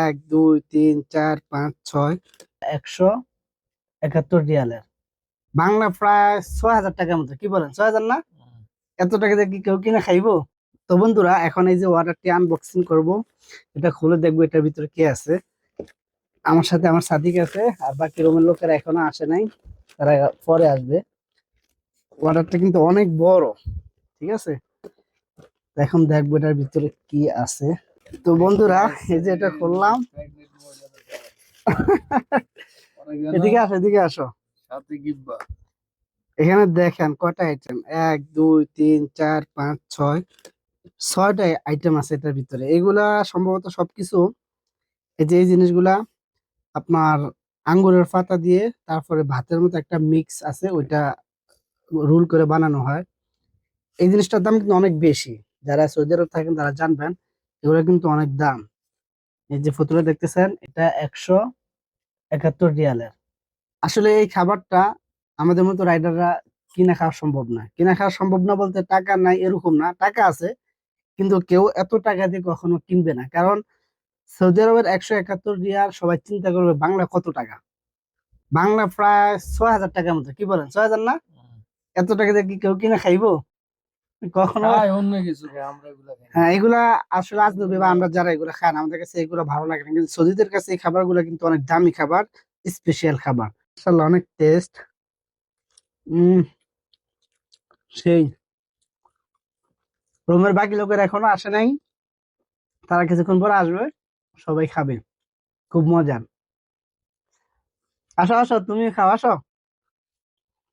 1 2 3 4 5 6 171 রিয়ালের, বাংলা প্রায় 6,000 টাকার মতো। কি বলেন, 6,000 না? এত টাকা দিয়ে কি কেউ কিনে খাইবো? তো বন্ধুরা, এখন এই যে অর্ডারটি আনবক্সিং করব, এটা খুলে দেখবো এটার ভিতরে কি আছে। আমার সাথে আমার সাথী আছে, আর বাকি রুমের লোকেরা এখনো আসে নাই, তারা পরে আসবে। অর্ডারটা কিন্তু অনেক বড়, ঠিক আছে? এখন দেখবো এটার ভিতরে কি আছে। তো বন্ধুরা, এই যে এটা খুললাম। এদিকে আসো, এদিকে আসো। এখানে দেখেন কয়টা আইটেম, 1 2 3 4 5 6 6টা আইটেম আছে এটার ভিতরে। এগুলা সম্ভবত সবকিছু, এই যে এই জিনিসগুলা আপনার আঙ্গুরের পাতা দিয়ে, তারপরে ভাতের মতো একটা মিক্স আছে, ওইটা রোল করে বানানো হয়। এই জিনিসটার দাম কিন্তু অনেক বেশি, যারা সৌদি আরব থাকেন তারা জানবেন, এগুলো কিন্তু অনেক দাম। এই যে ফতুয়া দেখতেছেন, এটা 171 রিয়ালের। আসলে এই খাবারটা আমাদের মতো রাইডাররা কিনা খাওয়া সম্ভব না। কিনা খাওয়া সম্ভব না বলতে টাকা নাই এরকম না, টাকা আছে, কিন্তু কেউ এত টাকা দিয়ে কখনো কিনবে না। কারণ সৌদি আরবের 171 রিয়াল, সবাই চিন্তা করবে বাংলা কত টাকা। বাংলা প্রায় 6,000 টাকার মতো। কি বলেন, 6,000 না? এত টাকা দিয়ে কি কেউ কিনে খাইবো কখনো? অন্য কিছু খাই, আমরা এগুলা খাই না। হ্যাঁ, এগুলা আসলে আজনবী বা আমরা যারা এগুলা খান, আমাদের কাছে এগুলো ভালো লাগে না, কিন্তু সৌদিদের কাছে এই খাবার গুলা কিন্তু অনেক দামি খাবার, স্পেশাল খাবার। আসলে অনেক টেস্ট। সেই রুমের বাকি লোকের এখনো আসে নাই, তারা কিছুক্ষণ পরে আসবে, সবাই খাবে, খুব মজার। আসো আসো, তুমি খাও, আসো।